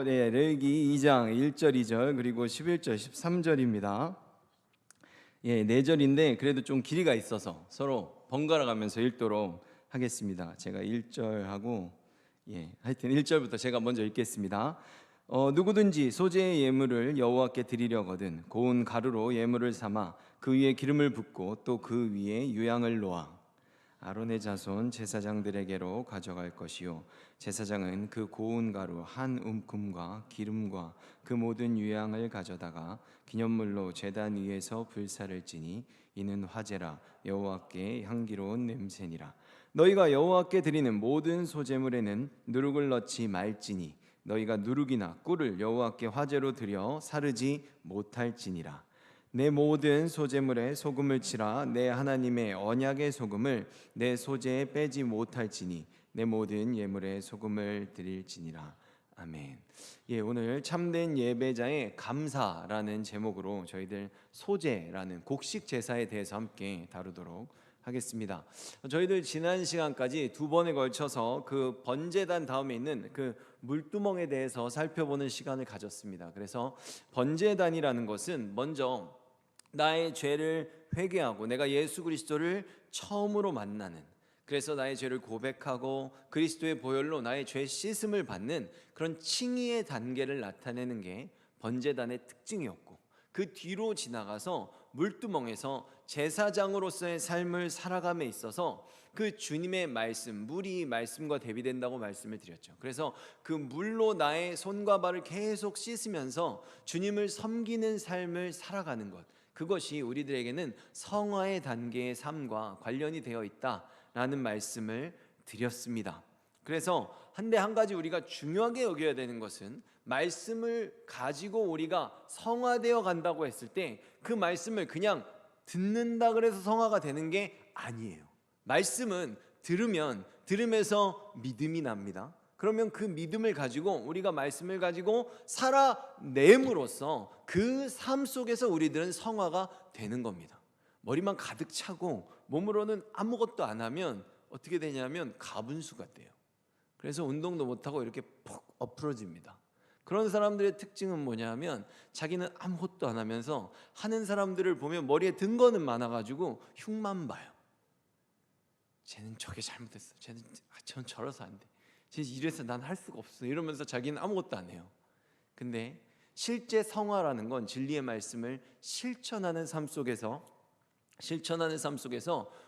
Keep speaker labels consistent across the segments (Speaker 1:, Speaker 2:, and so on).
Speaker 1: 네, 레위기 2장 1절, 2절 그리고 11절, 13절입니다. 예, 4절인데 그래도 좀 길이가 있어서 서로 번갈아 가면서 읽도록 하겠습니다. 제가 1절하고 하여튼 1절부터 제가 먼저 읽겠습니다. 누구든지 소재의 예물을 여호와께 드리려거든 고운 가루로 예물을 삼아 그 위에 기름을 붓고 또 그 위에 유향을 놓아 아론의 자손 제사장들에게로 가져갈 것이요 제사장은 그 고운 가루 한 움큼과 기름과 그 모든 유향을 가져다가 기념물로 제단 위에서 불사를 지니 이는 화제라 여호와께 향기로운 냄새니라. 너희가 여호와께 드리는 모든 소제물에는 누룩을 넣지 말지니 너희가 누룩이나 꿀을 여호와께 화제로 드려 사르지 못할지니라. 내 모든 소제물에 소금을 치라. 내 하나님의 언약의 소금을 내 소제에 빼지 못할지니 내 모든 예물에 소금을 드릴지니라. 아멘. 오늘 참된 예배자의 감사라는 제목으로 저희들 소제라는 곡식 제사에 대해서 함께 다루도록 하겠습니다. 저희들 지난 시간까지 2번에 걸쳐서 그 번제단 다음에 있는 그 물두멍에 대해서 살펴보는 시간을 가졌습니다. 그래서 번제단이라는 것은 먼저 나의 죄를 회개하고 내가 예수 그리스도를 처음으로 만나는, 그래서 나의 죄를 고백하고 그리스도의 보혈로 나의 죄 씻음을 받는 그런 칭의의 단계를 나타내는 게 번제단의 특징이었고, 그 뒤로 지나가서 물두멍에서 제사장으로서의 삶을 살아감에 있어서 그 주님의 말씀, 물이 말씀과 대비된다고 말씀을 드렸죠. 그래서 그 물로 나의 손과 발을 계속 씻으면서 주님을 섬기는 삶을 살아가는 것, 그것이 우리들에게는 성화의 단계의 삶과 관련이 되어 있다라는 말씀을 드렸습니다. 그래서 한데 한 가지 우리가 중요하게 여겨야 되는 것은, 말씀을 가지고 우리가 성화되어 간다고 했을 때 그 말씀을 그냥 듣는다 그래서 성화가 되는 게 아니에요. 말씀은 들으면서 믿음이 납니다. 그러면 그 믿음을 가지고 우리가 말씀을 가지고 살아냄으로써 그 삶 속에서 우리들은 성화가 되는 겁니다. 머리만 가득 차고 몸으로는 아무것도 안 하면 어떻게 되냐면 가분수가 돼요. 그래서 운동도 못하고 이렇게 푹 엎으러집니다. 그런 사람들의 특징은 뭐냐면 자기는 아무것도 안 하면서 하는 사람들을 보면 머리에 든 거는 많아가지고 흉만 봐요. 쟤는 저게 잘못했어. 쟤는 저래서 안 돼. 쟤 이래서 난 할 수가 없어. 이러면서 자기는 아무것도 안 해요. 근데 실제 성화라는 건 진리의 말씀을 실천하는 삶 속에서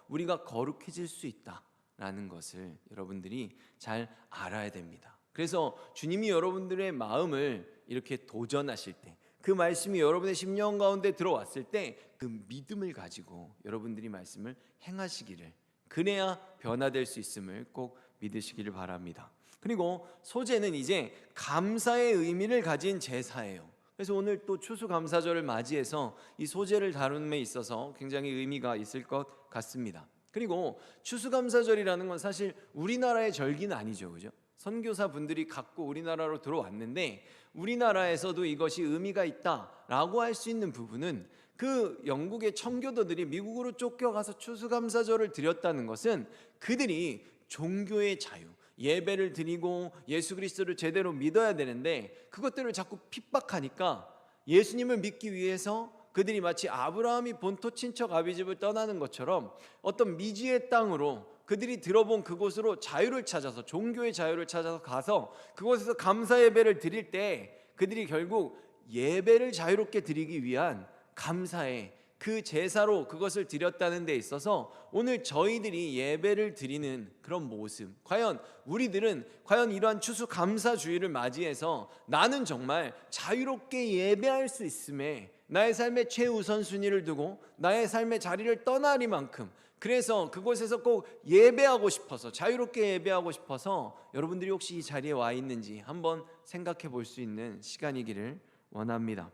Speaker 1: 우리가 거룩해질 수 있다라는 것을 여러분들이 잘 알아야 됩니다. 그래서 주님이 여러분들의 마음을 이렇게 도전하실 때, 그 말씀이 여러분의 심령 가운데 들어왔을 때 그 믿음을 가지고 여러분들이 말씀을 행하시기를, 그래야 변화될 수 있음을 꼭 믿으시기를 바랍니다. 그리고 소제는 이제 감사의 의미를 가진 제사예요. 그래서 오늘 또 추수감사절을 맞이해서 이 소제를 다룸에 있어서 굉장히 의미가 있을 것 같습니다. 그리고 추수감사절이라는 건 사실 우리나라의 절기는 아니죠, 그죠? 선교사 분들이 갖고 우리나라로 들어왔는데, 우리나라에서도 이것이 의미가 있다라고 할 수 있는 부분은, 그 영국의 청교도들이 미국으로 쫓겨가서 추수감사절을 드렸다는 것은 그들이 종교의 자유, 예배를 드리고 예수 그리스도를 제대로 믿어야 되는데 그것들을 자꾸 핍박하니까 예수님을 믿기 위해서 그들이 마치 아브라함이 본토 친척 아비집을 떠나는 것처럼 어떤 미지의 땅으로 그들이 들어본 그곳으로 자유를 찾아서, 종교의 자유를 찾아서 가서 그곳에서 감사 예배를 드릴 때 그들이 결국 예배를 자유롭게 드리기 위한 감사의 그 제사로 그것을 드렸다는 데 있어서 오늘 저희들이 예배를 드리는 그런 모습, 과연 우리들은 이러한 추수감사주의를 맞이해서 나는 정말 자유롭게 예배할 수 있음에 나의 삶의 최우선순위를 두고 나의 삶의 자리를 떠나리만큼, 그래서 그곳에서 꼭 예배하고 싶어서, 자유롭게 예배하고 싶어서 여러분들이 혹시 이 자리에 와 있는지 한번 생각해 볼 수 있는 시간이기를 원합니다.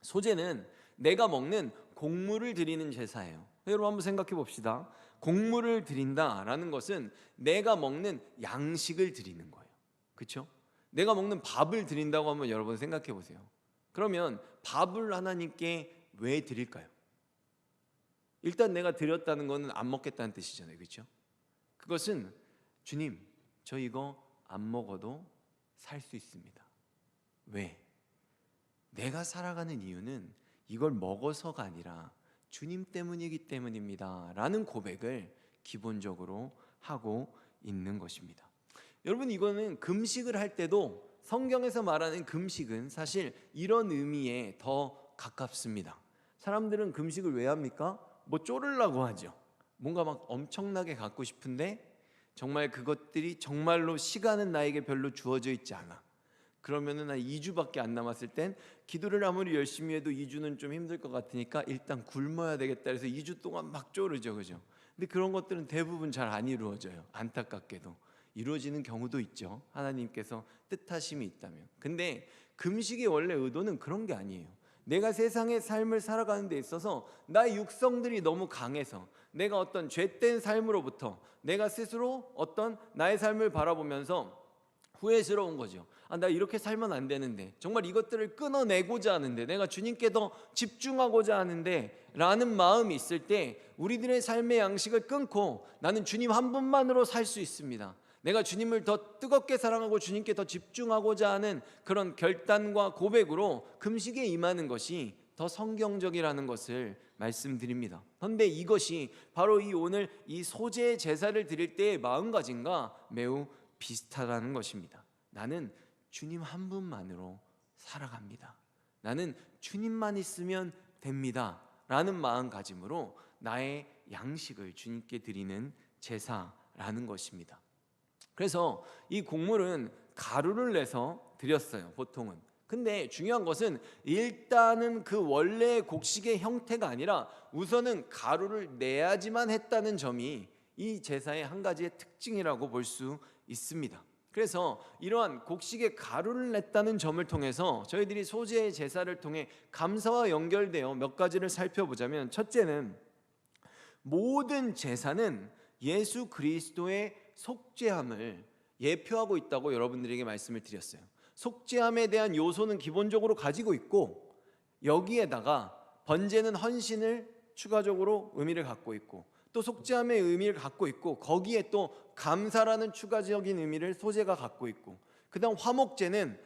Speaker 1: 소제는 내가 먹는 곡물을 드리는 제사예요. 여러분 한번 생각해 봅시다. 곡물을 드린다라는 것은 내가 먹는 양식을 드리는 거예요. 그렇죠? 내가 먹는 밥을 드린다고 하면 여러분 생각해 보세요. 그러면 밥을 하나님께 왜 드릴까요? 일단 내가 드렸다는 것은 안 먹겠다는 뜻이잖아요. 그렇죠? 그것은 주님, 저 이거 안 먹어도
Speaker 2: 살 수 있습니다. 왜? 내가 살아가는 이유는 이걸 먹어서가 아니라 주님 때문이기 때문입니다 라는 고백을 기본적으로 하고 있는 것입니다. 여러분, 이거는 금식을 할 때도 성경에서 말하는 금식은 사실 이런 의미에 더 가깝습니다. 사람들은 금식을 왜 합니까? 뭐 쪼르려고 하죠. 뭔가 막 엄청나게 갖고 싶은데 정말 그것들이 정말로 시간은 나에게 별로 주어져 있지 않아. 그러면은 한 2주밖에 안 남았을 땐 기도를 아무리 열심히 해도 2주는 좀 힘들 것 같으니까 일단 굶어야 되겠다 해서 2주 동안 막 쪼르죠, 그죠? 근데 그런 것들은 대부분 잘 안 이루어져요. 안타깝게도 이루어지는 경우도 있죠, 하나님께서 뜻하심이 있다면. 근데 금식의 원래 의도는 그런 게 아니에요. 내가 세상의 삶을 살아가는 데 있어서 나의 육성들이 너무 강해서 내가 어떤 죄된 삶으로부터 내가 스스로 어떤 나의 삶을 바라보면서 후회스러운 거죠. 나 이렇게 살면 안 되는데, 정말 이것들을 끊어내고자 하는데, 내가 주님께 더 집중하고자 하는데 라는 마음이 있을 때 우리들의 삶의 양식을 끊고 나는 주님 한 분만으로 살 수 있습니다. 내가 주님을 더 뜨겁게 사랑하고 주님께 더 집중하고자 하는 그런 결단과 고백으로 금식에 임하는 것이 더 성경적이라는 것을 말씀드립니다. 그런데 이것이 바로 이 오늘 이 소재 제사를 드릴 때의 마음가짐과 매우 비슷하다는 것입니다. 나는 주님 한 분만으로 살아갑니다. 나는 주님만 있으면 됩니다 라는 마음가짐으로 나의 양식을 주님께 드리는 제사라는 것입니다. 그래서 이 곡물은 가루를 내서 드렸어요, 보통은. 근데 중요한 것은 일단은 그 원래의 곡식의 형태가 아니라 우선은 가루를 내야지만 했다는 점이 이 제사의 한 가지의 특징이라고 볼 수 있습니다. 그래서 이러한 곡식의 가루를 냈다는 점을 통해서 저희들이 소재의 제사를 통해 감사와 연결되어 몇 가지를 살펴보자면, 첫째는 모든 제사는 예수 그리스도의 속죄함을 예표하고 있다고 여러분들에게 말씀을 드렸어요. 속죄함에 대한 요소는 기본적으로 가지고 있고, 여기에다가 번제는 헌신을 추가적으로 의미를 갖고 있고, 또 속죄함의 의미를 갖고 있고, 거기에 또 감사라는 추가적인 의미를 소재가 갖고 있고, 그 다음 화목제는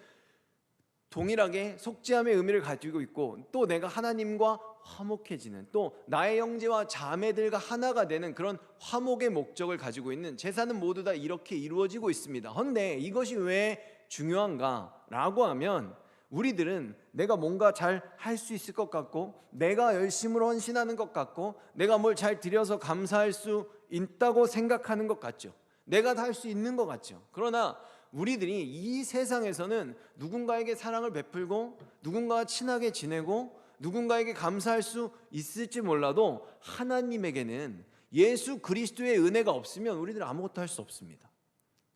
Speaker 2: 동일하게 속죄함의 의미를 가지고 있고, 또 내가 하나님과 화목해지는, 또 나의 형제와 자매들과 하나가 되는 그런 화목의 목적을 가지고 있는 제사는 모두 다 이렇게 이루어지고 있습니다. 그런데 이것이 왜 중요한가 라고 하면, 우리들은 내가 뭔가 잘 할 수 있을 것 같고, 내가 열심으로 헌신하는 것 같고, 내가 뭘 잘 드려서 감사할 수 있다고 생각하는 것 같죠. 내가 다 할 수 있는 것 같죠. 그러나 우리들이 이 세상에서는 누군가에게 사랑을 베풀고 누군가와 친하게 지내고 누군가에게 감사할 수 있을지 몰라도 하나님에게는 예수 그리스도의 은혜가 없으면 우리들은 아무것도 할 수 없습니다.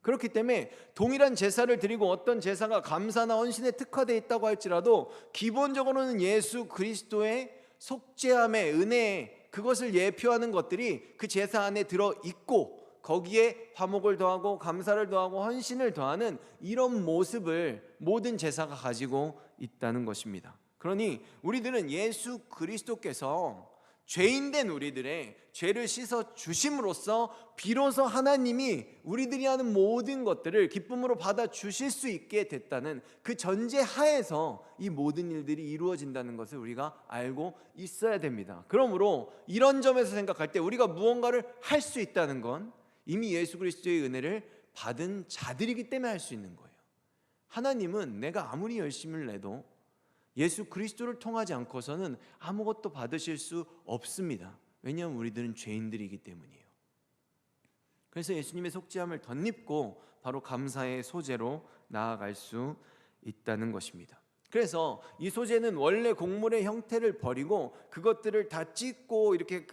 Speaker 2: 그렇기 때문에 동일한 제사를 드리고 어떤 제사가 감사나 헌신에 특화되어 있다고 할지라도 기본적으로는 예수 그리스도의 속죄함의 은혜, 그것을 예표하는 것들이 그 제사 안에 들어있고, 거기에 화목을 더하고 감사를 더하고 헌신을 더하는 이런 모습을 모든 제사가 가지고 있다는 것입니다. 그러니 우리들은 예수 그리스도께서 죄인된 우리들의 죄를 씻어 주심으로써 비로소 하나님이 우리들이 하는 모든 것들을 기쁨으로 받아 주실 수 있게 됐다는 그 전제 하에서 이 모든 일들이 이루어진다는 것을 우리가 알고 있어야 됩니다. 그러므로 이런 점에서 생각할 때 우리가 무언가를 할 수 있다는 건 이미 예수 그리스도의 은혜를 받은 자들이기 때문에 할 수 있는 거예요. 하나님은 내가 아무리 열심을 내도 예수 그리스도를 통하지 않고서는 아무것도 받으실 수 없습니다. 왜냐하면 우리들은 죄인들이기 때문이에요. 그래서 예수님의 속죄함을 덧입고 바로 감사의 소재로 나아갈 수 있다는 것입니다. 그래서 이 소재는 원래 곡물의 형태를 버리고 그것들을 다 찢고 이렇게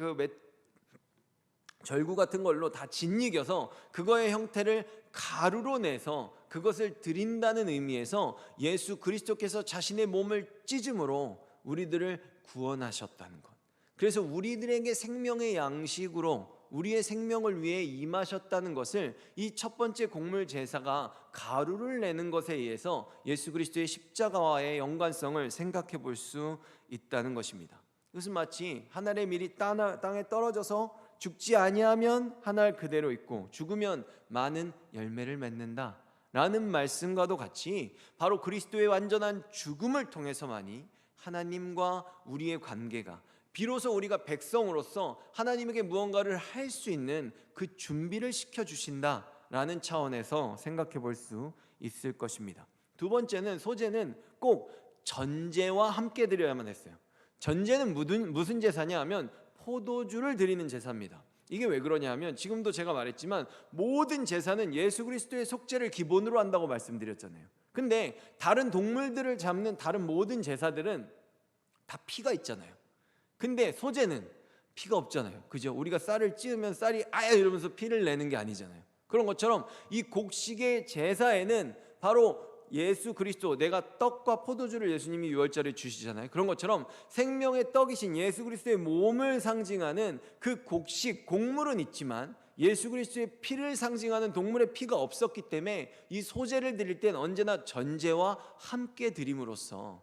Speaker 2: 절구 같은 걸로 다 짓이겨서 그거의 형태를 가루로 내서 그것을 드린다는 의미에서 예수 그리스도께서 자신의 몸을 찢음으로 우리들을 구원하셨다는 것. 그래서 우리들에게 생명의 양식으로 우리의 생명을 위해 임하셨다는 것을 이 첫 번째 곡물 제사가 가루를 내는 것에 의해서 예수 그리스도의 십자가와의 연관성을 생각해 볼 수 있다는 것입니다. 이것은 마치 한 알의 밀이 땅에 떨어져서 죽지 아니하면 한 알 그대로 있고 죽으면 많은 열매를 맺는다 라는 말씀과도 같이 바로 그리스도의 완전한 죽음을 통해서만이 하나님과 우리의 관계가, 비로소 우리가 백성으로서 하나님에게 무언가를 할 수 있는 그 준비를 시켜주신다라는 차원에서 생각해 볼 수 있을 것입니다. 두 번째는, 소제는 꼭 전제와 함께 드려야만 했어요. 전제는 무슨 제사냐 하면 포도주를 드리는 제사입니다. 이게 왜 그러냐 하면, 지금도 제가 말했지만 모든 제사는 예수 그리스도의 속죄를 기본으로 한다고 말씀드렸잖아요. 근데 다른 동물들을 잡는 다른 모든 제사들은 다 피가 있잖아요. 근데 소제는 피가 없잖아요. 그죠? 우리가 쌀을 찌우면 쌀이 아야 이러면서 피를 내는 게 아니잖아요. 그런 것처럼 이 곡식의 제사에는 바로 예수 그리스도, 내가 떡과 포도주를 예수님이 유월절에 주시잖아요. 그런 것처럼 생명의 떡이신 예수 그리스도의 몸을 상징하는 그 곡식, 곡물은 있지만 예수 그리스도의 피를 상징하는 동물의 피가 없었기 때문에 이 소제를 드릴 땐 언제나 전제와 함께 드림으로써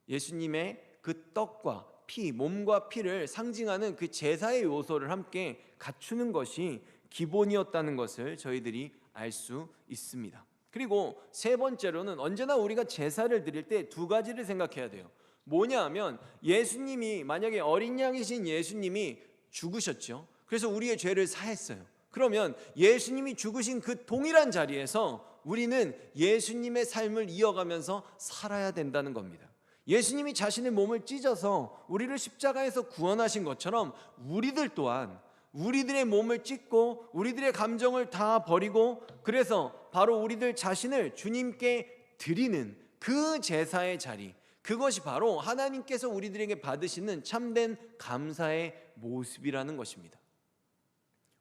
Speaker 2: 예수님의 그 떡과 피, 몸과 피를 상징하는 그 제사의 요소를 함께 갖추는 것이 기본이었다는 것을 저희들이 알 수 있습니다. 그리고 세 번째로는, 언제나 우리가 제사를 드릴 때 두 가지를 생각해야 돼요. 뭐냐 하면, 예수님이, 만약에 어린 양이신 예수님이 죽으셨죠. 그래서 우리의 죄를 사했어요. 그러면 예수님이 죽으신 그 동일한 자리에서 우리는 예수님의 삶을 이어가면서 살아야 된다는 겁니다. 예수님이 자신의 몸을 찢어서 우리를 십자가에서 구원하신 것처럼 우리들 또한 우리들의 몸을 찢고 우리들의 감정을 다 버리고, 그래서 바로 우리들 자신을 주님께 드리는 그 제사의 자리, 그것이 바로 하나님께서 우리들에게 받으시는 참된 감사의 모습이라는 것입니다.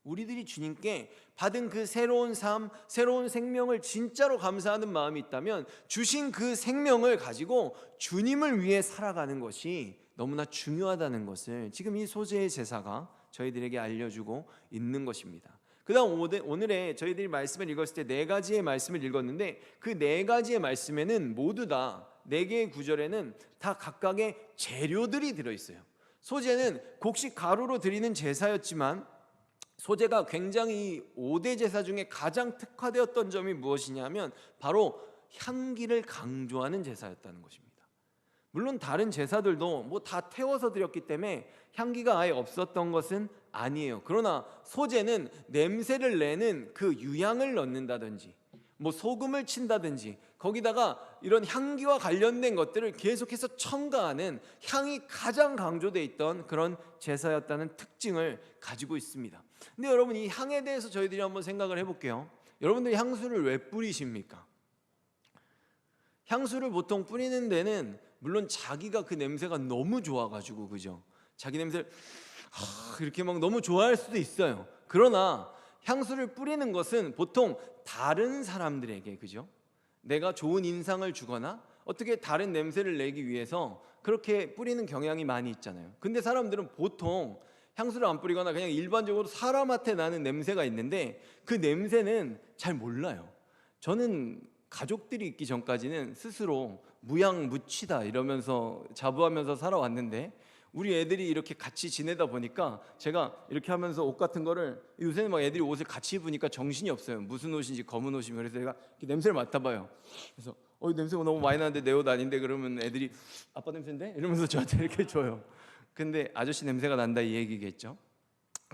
Speaker 2: 우리들이 주님께 받은 그 새로운 삶, 새로운 생명을 진짜로 감사하는 마음이 있다면 주신 그 생명을 가지고 주님을 위해 살아가는 것이 너무나 중요하다는 것을 지금 이 소제의 제사가 저희들에게 알려주고 있는 것입니다. 그 다음 오늘의 저희들이 말씀을 읽었을 때 네 가지의 말씀을 읽었는데, 그 네 가지의 말씀에는 모두 다, 네 개의 구절에는 다 각각의 재료들이 들어있어요. 소제는 곡식 가루로 드리는 제사였지만 소제가 굉장히 5대 제사 중에 가장 특화되었던 점이 무엇이냐면 바로 향기를 강조하는 제사였다는 것입니다. 물론 다른 제사들도 뭐 다 태워서 드렸기 때문에 향기가 아예 없었던 것은 아니에요. 그러나 소제는 냄새를 내는 그 유향을 넣는다든지 뭐 소금을 친다든지 거기다가 이런 향기와 관련된 것들을 계속해서 첨가하는 향이 가장 강조되어 있던 그런 제사였다는 특징을 가지고 있습니다. 근데 여러분, 이 향에 대해서 저희들이 한번 생각을 해볼게요. 여러분들이 향수를 왜 뿌리십니까? 향수를 보통 뿌리는 데는 물론 자기가 그 냄새가 너무 좋아가지고, 그죠? 자기 냄새를 이렇게 막 너무 좋아할 수도 있어요. 그러나 향수를 뿌리는 것은 보통 다른 사람들에게, 그죠? 내가 좋은 인상을 주거나 어떻게 다른 냄새를 내기 위해서 그렇게 뿌리는 경향이 많이 있잖아요. 근데 사람들은 보통 향수를 안 뿌리거나 그냥 일반적으로 사람한테 나는 냄새가 있는데 그 냄새는 잘 몰라요. 저는 가족들이 있기 전까지는 스스로 무양무취다 이러면서 자부하면서 살아왔는데, 우리 애들이 이렇게 같이 지내다 보니까 제가 이렇게 하면서 옷 같은 거를, 요새는 막 애들이 옷을 같이 입으니까 정신이 없어요. 무슨 옷인지, 검은 옷이면. 그래서 제가 이렇게 냄새를 맡아봐요. 그래서 냄새가 너무 많이 나는데 내 옷 아닌데, 그러면 애들이 아빠 냄새인데? 이러면서 저한테 이렇게 줘요. 근데 아저씨 냄새가 난다 이 얘기겠죠.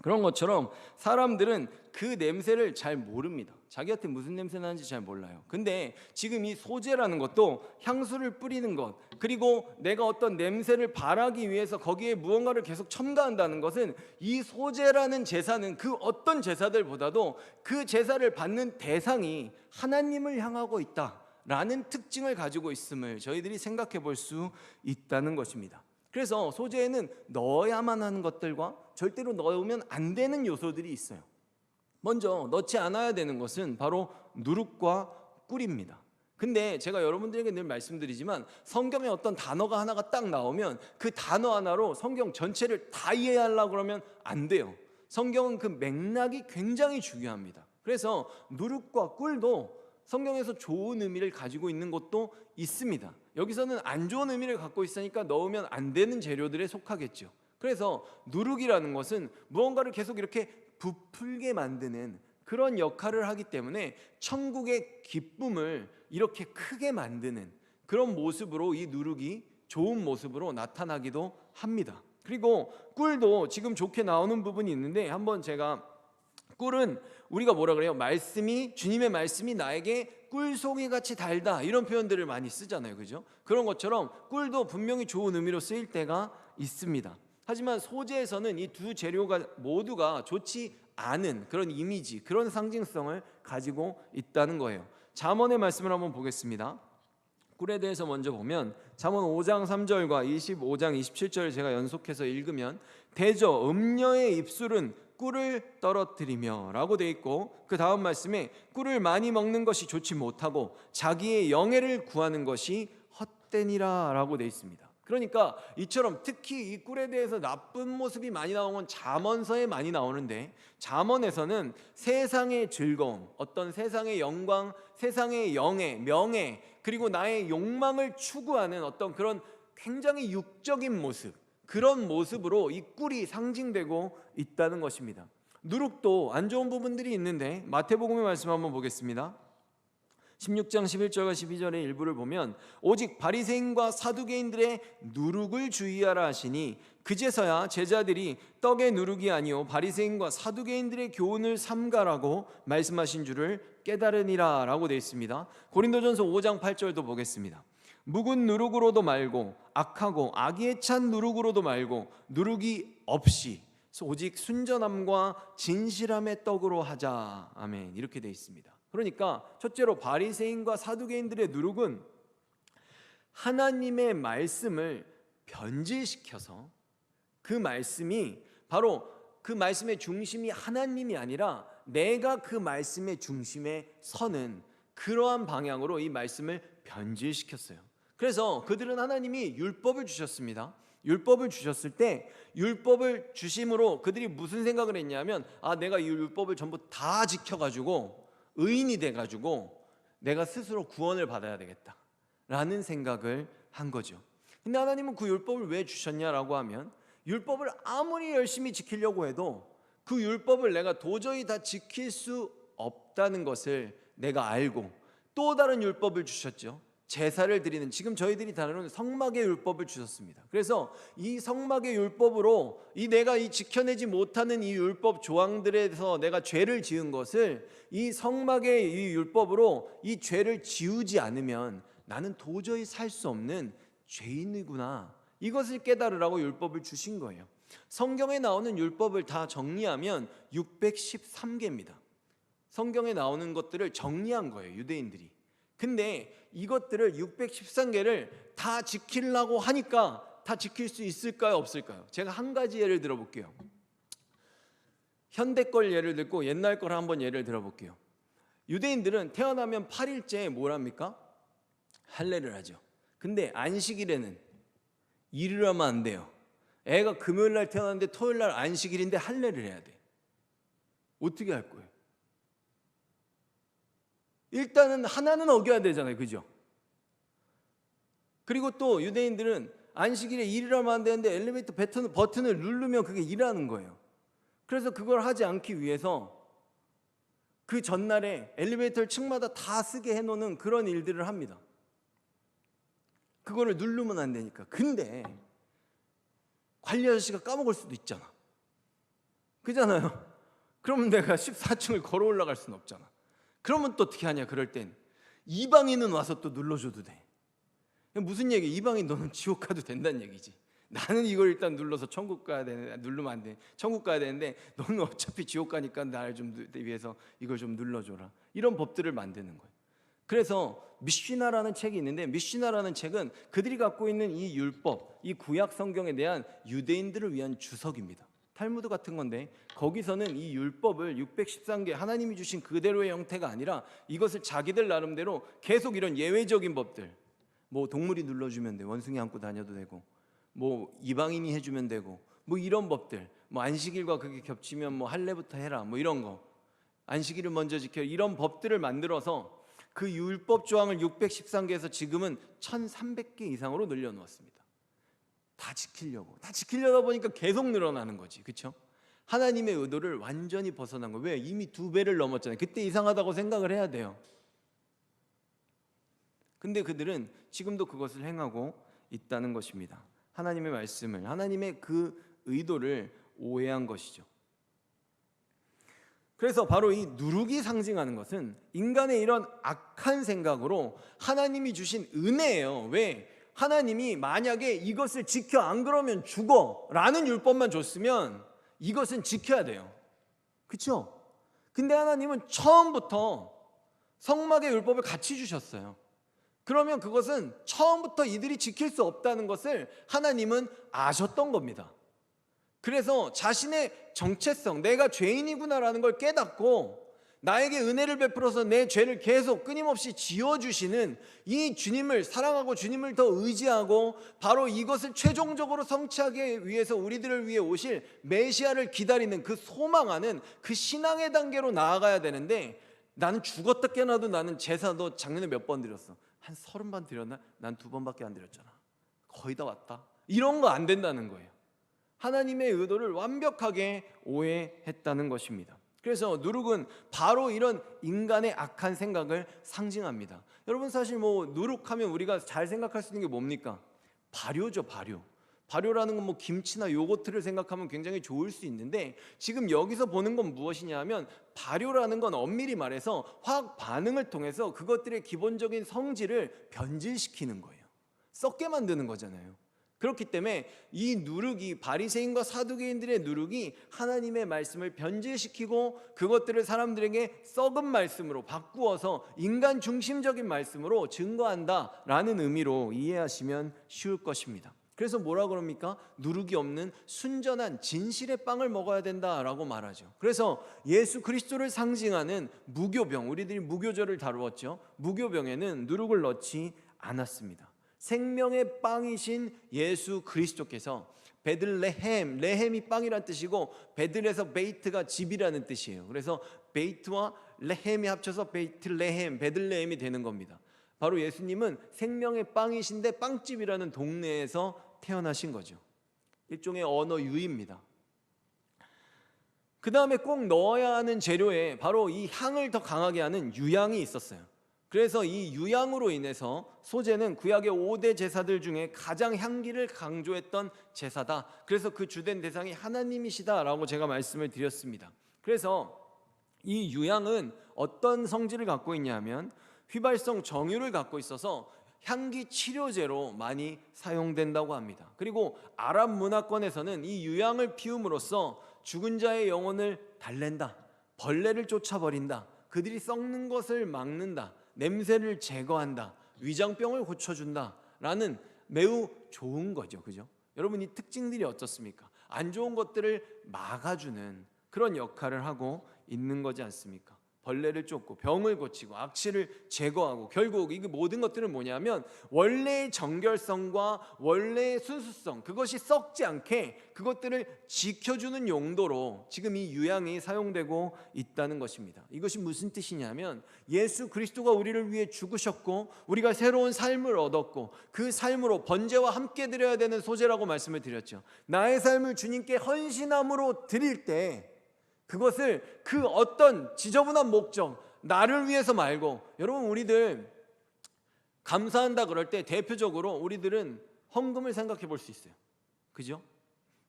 Speaker 2: 그런 것처럼 사람들은 그 냄새를 잘 모릅니다. 자기한테 무슨 냄새 나는지 잘 몰라요. 근데 지금 이 소제라는 것도 향수를 뿌리는 것, 그리고 내가 어떤 냄새를 바라기 위해서 거기에 무언가를 계속 첨가한다는 것은, 이 소제라는 제사는 그 어떤 제사들보다도 그 제사를 받는 대상이 하나님을 향하고 있다라는 특징을 가지고 있음을 저희들이 생각해 볼 수 있다는 것입니다. 그래서 소제에는 넣어야만 하는 것들과 절대로 넣으면 안 되는 요소들이 있어요. 먼저 넣지 않아야 되는 것은 바로 누룩과 꿀입니다. 근데 제가 여러분들에게 늘 말씀드리지만 성경에 어떤 단어가 하나가 딱 나오면 그 단어 하나로 성경 전체를 다 이해하려고 그러면 안 돼요. 성경은 그 맥락이 굉장히 중요합니다. 그래서 누룩과 꿀도 성경에서 좋은 의미를 가지고 있는 것도 있습니다. 여기서는 안 좋은 의미를 갖고 있으니까 넣으면 안 되는 재료들에 속하겠죠. 그래서 누룩이라는 것은 무언가를 계속 이렇게 부풀게 만드는 그런 역할을 하기 때문에 천국의 기쁨을 이렇게 크게 만드는 그런 모습으로 이 누룩이 좋은 모습으로 나타나기도 합니다. 그리고 꿀도 지금 좋게 나오는 부분이 있는데, 한번 제가, 꿀은 우리가 뭐라 그래요? 말씀이, 주님의 말씀이 나에게 꿀송이 같이 달다, 이런 표현들을 많이 쓰잖아요, 그죠? 그런 것처럼 꿀도 분명히 좋은 의미로 쓰일 때가 있습니다. 하지만 소재에서는 이 두 재료가 모두가 좋지 않은 그런 이미지, 그런 상징성을 가지고 있다는 거예요. 잠언의 말씀을 한번 보겠습니다. 꿀에 대해서 먼저 보면 잠언 5장 3절과 25장 27절을 제가 연속해서 읽으면, 대저 음녀의 입술은 꿀을 떨어뜨리며 라고 돼 있고, 그 다음 말씀에 꿀을 많이 먹는 것이 좋지 못하고 자기의 영예를 구하는 것이 헛되니라 라고 돼 있습니다. 그러니까 이처럼 특히 이 꿀에 대해서 나쁜 모습이 많이 나오는 건 잠언서에 많이 나오는데, 잠언에서는 세상의 즐거움, 어떤 세상의 영광, 세상의 영예, 명예, 그리고 나의 욕망을 추구하는 어떤 그런 굉장히 육적인 모습, 그런 모습으로 이 꿀이 상징되고 있다는 것입니다. 누룩도 안 좋은 부분들이 있는데, 마태복음의 말씀 한번 보겠습니다. 16장 11절과 12절의 일부를 보면, 오직 바리새인과 사두개인들의 누룩을 주의하라 하시니 그제서야 제자들이 떡의 누룩이 아니요 바리새인과 사두개인들의 교훈을 삼가라고 말씀하신 줄을 깨달으니라 라고 되어 있습니다. 고린도전서 5장 8절도 보겠습니다. 묵은 누룩으로도 말고 악하고 악의에 찬 누룩으로도 말고 누룩이 없이 오직 순전함과 진실함의 떡으로 하자. 아멘. 이렇게 되어 있습니다. 그러니까 첫째로 바리새인과 사두개인들의 누룩은 하나님의 말씀을 변질시켜서, 그 말씀이 바로 그 말씀의 중심이 하나님이 아니라 내가 그 말씀의 중심에 서는 그러한 방향으로 이 말씀을 변질시켰어요. 그래서 그들은 하나님이 율법을 주셨습니다. 율법을 주셨을 때 율법을 주심으로 그들이 무슨 생각을 했냐면, 내가 이 율법을 전부 다 지켜가지고 의인이 돼가지고 내가 스스로 구원을 받아야 되겠다라는 생각을 한 거죠. 근데 하나님은 그 율법을 왜 주셨냐라고 하면, 율법을 아무리 열심히 지키려고 해도 그 율법을 내가 도저히 다 지킬 수 없다는 것을 내가 알고 또 다른 율법을 주셨죠. 제사를 드리는, 지금 저희들이 다루는 성막의 율법을 주셨습니다. 그래서 이 성막의 율법으로 내가 지켜내지 못하는 이 율법 조항들에서 내가 죄를 지은 것을 이 성막의 이 율법으로 이 죄를 지우지 않으면 나는 도저히 살 수 없는 죄인이구나, 이것을 깨달으라고 율법을 주신 거예요. 성경에 나오는 율법을 다 정리하면 613개입니다. 성경에 나오는 것들을 정리한 거예요, 유대인들이. 근데 이것들을 613개를 다 지키려고 하니까 다 지킬 수 있을까요, 없을까요? 제가 한 가지 예를 들어볼게요. 현대 걸 예를 들고 옛날 걸 한번 예를 들어볼게요. 유대인들은 태어나면 8일째에 뭘 합니까? 할례를 하죠. 근데 안식일에는 일을 하면 안 돼요. 애가 금요일 날 태어났는데 토요일 날 안식일인데 할례를 해야 돼. 어떻게 할 거예요? 일단은 하나는 어겨야 되잖아요, 그죠? 그리고 또 유대인들은 안식일에 일을 하면 안 되는데 엘리베이터 버튼을 누르면 그게 일하는 거예요. 그래서 그걸 하지 않기 위해서 그 전날에 엘리베이터를 층마다 다 쓰게 해놓는 그런 일들을 합니다. 그거를 누르면 안 되니까. 근데 관리 아저씨가 까먹을 수도 있잖아, 그잖아요. 그러면 내가 14층을 걸어 올라갈 수는 없잖아. 그러면 또 어떻게 하냐, 그럴 땐 이방인은 와서 또 눌러줘도 돼. 무슨 얘기야? 이방인 너는 지옥 가도 된다는 얘기지. 나는 이걸 일단 눌러서 천국 가야 되는데, 누르면 안 돼. 천국 가야 되는데 너는 어차피 지옥 가니까 나를 좀 위해서 이걸 좀 눌러줘라. 이런 법들을 만드는 거예요. 그래서 미시나라는 책이 있는데, 미시나라는 책은 그들이 갖고 있는 이 율법, 이 구약 성경에 대한 유대인들을 위한 주석입니다. 탈무드 같은 건데, 거기서는 이 율법을 613개 하나님이 주신 그대로의 형태가 아니라 이것을 자기들 나름대로 계속 이런 예외적인 법들, 뭐 동물이 눌러주면 돼, 원숭이 안고 다녀도 되고, 뭐 이방인이 해주면 되고, 뭐 이런 법들, 뭐 안식일과 그게 겹치면 뭐 할례부터 해라, 뭐 이런 거, 안식일을 먼저 지켜, 이런 법들을 만들어서 그 율법 조항을 613개에서 지금은 1300개 이상으로 늘려놓았습니다. 다 지키려고. 다 지키려다 보니까 계속 늘어나는 거지, 그렇죠? 하나님의 의도를 완전히 벗어난 거예요. 왜? 이미 2배를 넘었잖아요. 그때 이상하다고 생각을 해야 돼요. 근데 그들은 지금도 그것을 행하고 있다는 것입니다. 하나님의 말씀을, 하나님의 그 의도를 오해한 것이죠. 그래서 바로 이 누룩이 상징하는 것은 인간의 이런 악한 생각으로 하나님이 주신 은혜예요. 왜? 하나님이 만약에 이것을 지켜 안 그러면 죽어 라는 율법만 줬으면 이것은 지켜야 돼요. 그렇죠? 근데 하나님은 처음부터 성막의 율법을 같이 주셨어요. 그러면 그것은 처음부터 이들이 지킬 수 없다는 것을 하나님은 아셨던 겁니다. 그래서 자신의 정체성, 내가 죄인이구나라는 걸 깨닫고 나에게 은혜를 베풀어서 내 죄를 계속 끊임없이 지어주시는 이 주님을 사랑하고 주님을 더 의지하고 바로 이것을 최종적으로 성취하기 위해서 우리들을 위해 오실 메시아를 기다리는 그 소망하는 그 신앙의 단계로 나아가야 되는데, 나는 죽었다 깨어나도 나는 제사도 작년에 몇 번 드렸어. 한 30번 드렸나? 난 2번밖에 안 드렸잖아. 거의 다 왔다. 이런 거 안 된다는 거예요. 하나님의 의도를 완벽하게 오해했다는 것입니다. 그래서 누룩은 바로 이런 인간의 악한 생각을 상징합니다. 여러분, 사실 누룩하면 우리가 잘 생각할 수 있는 게 뭡니까? 발효죠, 발효. 발효라는 건 김치나 요거트를 생각하면 굉장히 좋을 수 있는데, 지금 여기서 보는 건 무엇이냐 하면 발효라는 건 엄밀히 말해서 화학 반응을 통해서 그것들의 기본적인 성질을 변질시키는 거예요. 썩게 만드는 거잖아요. 그렇기 때문에 이 누룩이, 바리새인과 사두개인들의 누룩이 하나님의 말씀을 변질시키고 그것들을 사람들에게 썩은 말씀으로 바꾸어서 인간 중심적인 말씀으로 증거한다라는 의미로 이해하시면 쉬울 것입니다. 그래서 뭐라 그럽니까? 누룩이 없는 순전한 진실의 빵을 먹어야 된다라고 말하죠. 그래서 예수 그리스도를 상징하는 무교병, 우리들이 무교절을 다루었죠. 무교병에는 누룩을 넣지 않았습니다. 생명의 빵이신 예수 그리스도께서 베들레헴, 레헴이 빵이란 뜻이고 베들에서 베이트가 집이라는 뜻이에요. 그래서 베이트와 레헴이 합쳐서 베이틀레헴, 베들레헴이 되는 겁니다. 바로 예수님은 생명의 빵이신데 빵집이라는 동네에서 태어나신 거죠. 일종의 언어 유희입니다. 그 다음에 꼭 넣어야 하는 재료에 바로 이 향을 더 강하게 하는 유향이 있었어요. 그래서 이 유향으로 인해서 소제는 구약의 5대 제사들 중에 가장 향기를 강조했던 제사다. 그래서 그 주된 대상이 하나님이시다라고 제가 말씀을 드렸습니다. 그래서 이 유향은 어떤 성질을 갖고 있냐면 휘발성 정유를 갖고 있어서 향기 치료제로 많이 사용된다고 합니다. 그리고 아랍 문화권에서는 이 유향을 피움으로써 죽은 자의 영혼을 달랜다, 벌레를 쫓아버린다, 그들이 썩는 것을 막는다, 냄새를 제거한다, 위장병을 고쳐준다 라는 매우 좋은 거죠. 그죠? 여러분, 이 특징들이 어떻습니까? 안 좋은 것들을 막아주는 그런 역할을 하고 있는 거지 않습니까? 벌레를 쫓고 병을 고치고 악취를 제거하고, 결국 이 모든 것들은 뭐냐면 원래의 정결성과 원래의 순수성, 그것이 썩지 않게 그것들을 지켜주는 용도로 지금 이 유향이 사용되고 있다는 것입니다. 이것이 무슨 뜻이냐면 예수 그리스도가 우리를 위해 죽으셨고 우리가 새로운 삶을 얻었고 그 삶으로 번제와 함께 드려야 되는 소제라고 말씀을 드렸죠. 나의 삶을 주님께 헌신함으로 드릴 때 그것을 그 어떤 지저분한 목적, 나를 위해서 말고, 여러분, 우리들 감사한다 그럴 때 대표적으로 우리들은 헌금을 생각해 볼 수 있어요. 그죠?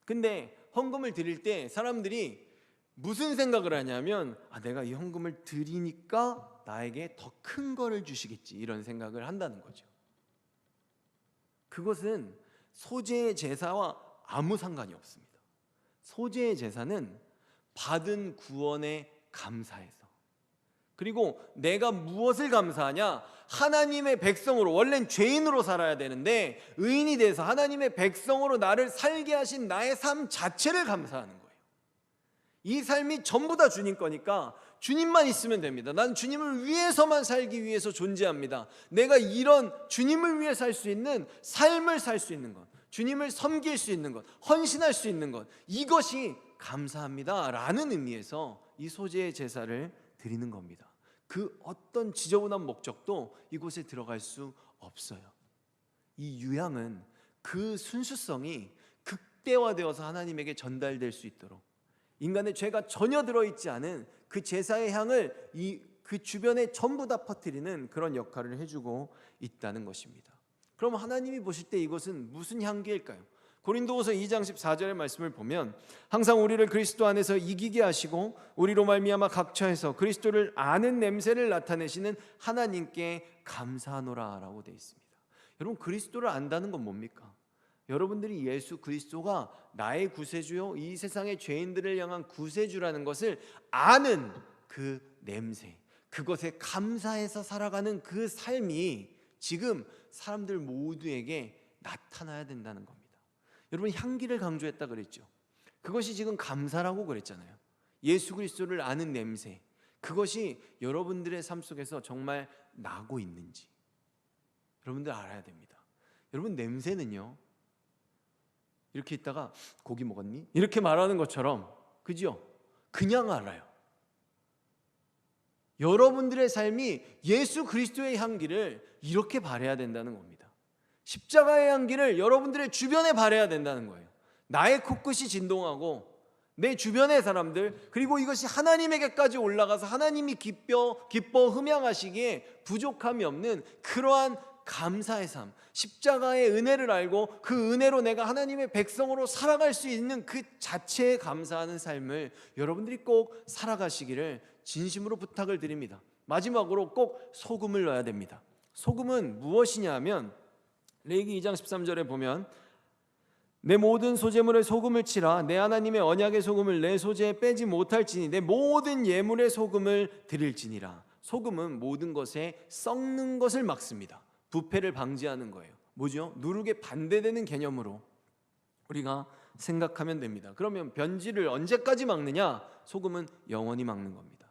Speaker 2: 근데 헌금을 드릴 때 사람들이 무슨 생각을 하냐면 내가 이 헌금을 드리니까 나에게 더 큰 거를 주시겠지, 이런 생각을 한다는 거죠. 그것은 소제의 제사와 아무 상관이 없습니다. 소제의 제사는 받은 구원에 감사해서, 그리고 내가 무엇을 감사하냐? 하나님의 백성으로, 원래는 죄인으로 살아야 되는데 의인이 돼서 하나님의 백성으로 나를 살게 하신 나의 삶 자체를 감사하는 거예요. 이 삶이 전부 다 주님 거니까 주님만 있으면 됩니다. 난 주님을 위해서만 살기 위해서 존재합니다. 내가 이런 주님을 위해 살 수 있는 삶을 살 수 있는 것, 주님을 섬길 수 있는 것, 헌신할 수 있는 것, 이것이 감사합니다 라는 의미에서 이 소제의 제사를 드리는 겁니다. 그 어떤 지저분한 목적도 이곳에 들어갈 수 없어요. 이 유향은 그 순수성이 극대화되어서 하나님에게 전달될 수 있도록 인간의 죄가 전혀 들어있지 않은 그 제사의 향을 그 주변에 전부 다 퍼뜨리는 그런 역할을 해주고 있다는 것입니다. 그럼 하나님이 보실 때 이것은 무슨 향기일까요? 고린도후서 2장 14절의 말씀을 보면 항상 우리를 그리스도 안에서 이기게 하시고 우리로 말미암아 각처에서 그리스도를 아는 냄새를 나타내시는 하나님께 감사하노라 라고 되어 있습니다. 여러분, 그리스도를 안다는 건 뭡니까? 여러분들이 예수 그리스도가 나의 구세주요, 이 세상의 죄인들을 향한 구세주라는 것을 아는 그 냄새, 그것에 감사해서 살아가는 그 삶이 지금 사람들 모두에게 나타나야 된다는 겁니다. 여러분, 향기를 강조했다 그랬죠. 그것이 지금 감사라고 그랬잖아요. 예수 그리스도를 아는 냄새, 그것이 여러분들의 삶 속에서 정말 나고 있는지 여러분들 알아야 됩니다. 여러분, 냄새는요, 이렇게 있다가 고기 먹었니? 이렇게 말하는 것처럼, 그죠? 그냥 알아요. 여러분들의 삶이 예수 그리스도의 향기를 이렇게 발해야 된다는 겁니다. 십자가의 향기를 여러분들의 주변에 발해야 된다는 거예요. 나의 코끝이 진동하고 내 주변의 사람들, 그리고 이것이 하나님에게까지 올라가서 하나님이 기뻐 흠양하시기에 부족함이 없는 그러한 감사의 삶, 십자가의 은혜를 알고 그 은혜로 내가 하나님의 백성으로 살아갈 수 있는 그 자체에 감사하는 삶을 여러분들이 꼭 살아가시기를 진심으로 부탁을 드립니다. 마지막으로 꼭 소금을 넣어야 됩니다. 소금은 무엇이냐 하면 레위기 2장 13절에 보면 내 모든 소재물에 소금을 치라. 내 하나님의 언약의 소금을 내 소재에 빼지 못할지니 내 모든 예물에 소금을 드릴지니라. 소금은 모든 것에 썩는 것을 막습니다. 부패를 방지하는 거예요. 뭐죠? 누룩에 반대되는 개념으로 우리가 생각하면 됩니다. 그러면 변질을 언제까지 막느냐? 소금은 영원히 막는 겁니다.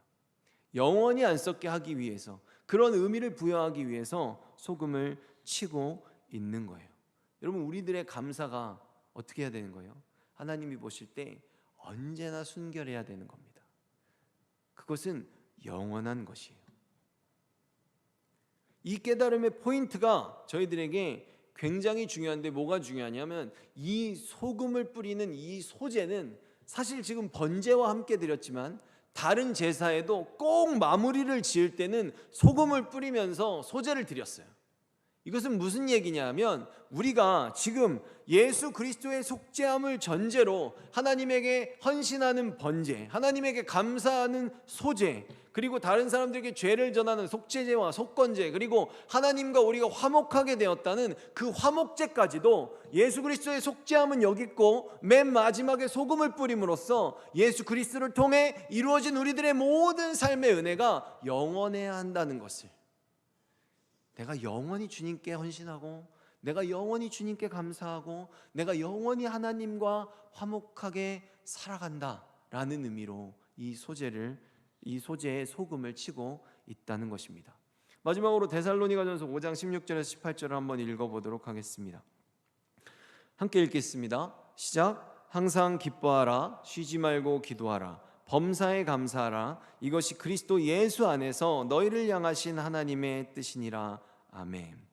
Speaker 2: 영원히 안 썩게 하기 위해서, 그런 의미를 부여하기 위해서 소금을 치고 있는 거예요. 여러분, 우리들의 감사가 어떻게 해야 되는 거예요? 하나님이 보실 때 언제나 순결해야 되는 겁니다. 그것은 영원한 것이에요. 이 깨달음의 포인트가 저희들에게 굉장히 중요한데, 뭐가 중요하냐면 이 소금을 뿌리는 이 소재는 사실 지금 번제와 함께 드렸지만 다른 제사에도 꼭 마무리를 지을 때는 소금을 뿌리면서 소제를 드렸어요. 이것은 무슨 얘기냐 하면 우리가 지금 예수 그리스도의 속죄함을 전제로 하나님에게 헌신하는 번제, 하나님에게 감사하는 소제, 그리고 다른 사람들에게 죄를 전하는 속죄제와 속건제, 그리고 하나님과 우리가 화목하게 되었다는 그 화목제까지도 예수 그리스도의 속죄함은 여기 있고 맨 마지막에 소금을 뿌림으로써 예수 그리스도를 통해 이루어진 우리들의 모든 삶의 은혜가 영원해야 한다는 것을, 내가 영원히 주님께 헌신하고 내가 영원히 주님께 감사하고 내가 영원히 하나님과 화목하게 살아간다라는 의미로 이 소재에 소금을 치고 있다는 것입니다. 마지막으로 데살로니가전서 5장 16절에서 18절을 한번 읽어보도록 하겠습니다. 함께 읽겠습니다. 시작. 항상 기뻐하라, 쉬지 말고 기도하라, 범사에 감사하라. 이것이 그리스도 예수 안에서 너희를 향하신 하나님의 뜻이니라. 아멘.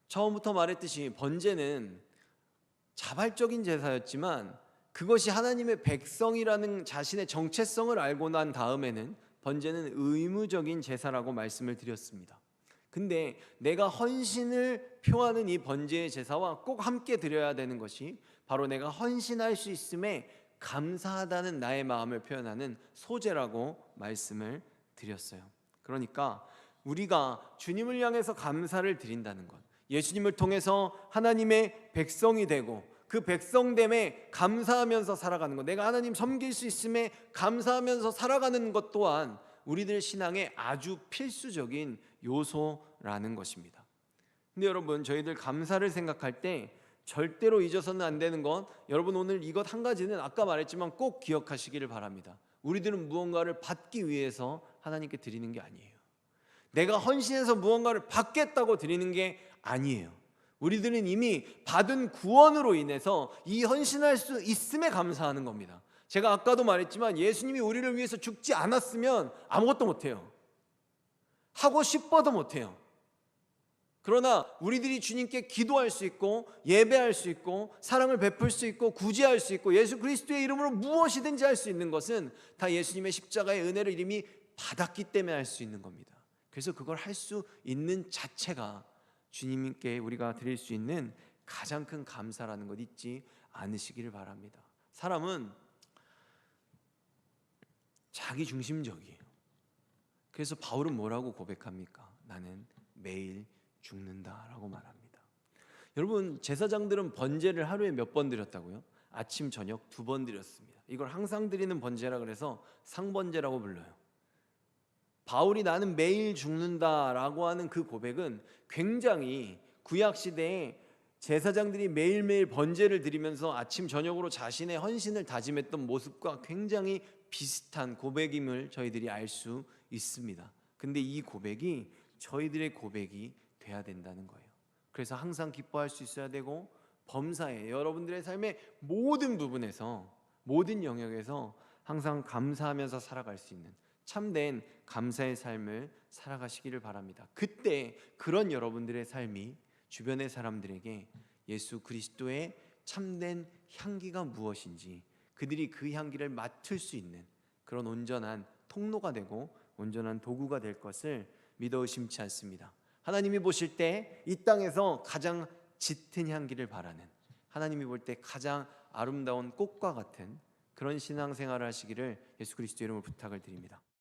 Speaker 2: 처음부터 말했듯이 번제는 자발적인 제사였지만 그것이 하나님의 백성이라는 자신의 정체성을 알고 난 다음에는 번제는 의무적인 제사라고 말씀을 드렸습니다. 근데 내가 헌신을 표하는 이 번제의 제사와 꼭 함께 드려야 되는 것이 바로 내가 헌신할 수 있음에 감사하다는 나의 마음을 표현하는 소제라고 말씀을 드렸어요. 그러니까 우리가 주님을 향해서 감사를 드린다는 것, 예수님을 통해서 하나님의 백성이 되고 그 백성됨에 감사하면서 살아가는 것, 내가 하나님 섬길 수 있음에 감사하면서 살아가는 것 또한 우리들 신앙의 아주 필수적인 요소라는 것입니다. 근데 여러분, 저희들 감사를 생각할 때 절대로 잊어서는 안 되는 건, 여러분 오늘 이것 한 가지는 아까 말했지만 꼭 기억하시기를 바랍니다. 우리들은 무언가를 받기 위해서 하나님께 드리는 게 아니에요. 내가 헌신해서 무언가를 받겠다고 드리는 게 아니에요. 우리들은 이미 받은 구원으로 인해서 이 헌신할 수 있음에 감사하는 겁니다. 제가 아까도 말했지만 예수님이 우리를 위해서 죽지 않았으면 아무것도 못해요. 하고 싶어도 못해요. 그러나 우리들이 주님께 기도할 수 있고 예배할 수 있고 사랑을 베풀 수 있고 구제할 수 있고 예수 그리스도의 이름으로 무엇이든지 할 수 있는 것은 다 예수님의 십자가의 은혜를 이미 받았기 때문에 할 수 있는 겁니다. 그래서 그걸 할 수 있는 자체가 주님께 우리가 드릴 수 있는 가장 큰 감사라는 것 잊지 않으시기를 바랍니다. 사람은 자기 중심적이에요. 그래서 바울은 뭐라고 고백합니까? 나는 매일 죽는다라고 말합니다. 여러분, 제사장들은 번제를 하루에 몇 번 드렸다고요? 아침 저녁 2번 드렸습니다. 이걸 항상 드리는 번제라 그래서 상번제라고 불러요. 바울이 나는 매일 죽는다라고 하는 그 고백은 굉장히 구약 시대에 제사장들이 매일매일 번제를 드리면서 아침 저녁으로 자신의 헌신을 다짐했던 모습과 굉장히 비슷한 고백임을 저희들이 알 수 있습니다. 근데 이 고백이 저희들의 고백이 돼야 된다는 거예요. 그래서 항상 기뻐할 수 있어야 되고 범사에 여러분들의 삶의 모든 부분에서 모든 영역에서 항상 감사하면서 살아갈 수 있는 참된 감사의 삶을 살아가시기를 바랍니다. 그때 그런 여러분들의 삶이 주변의 사람들에게 예수 그리스도의 참된 향기가 무엇인지 그들이 그 향기를 맡을 수 있는 그런 온전한 통로가 되고 온전한 도구가 될 것을 믿어 의심치 않습니다. 하나님이 보실 때 이 땅에서 가장 짙은 향기를 바라는, 하나님이 볼 때 가장 아름다운 꽃과 같은 그런 신앙생활을 하시기를 예수 그리스도 이름으로 부탁을 드립니다.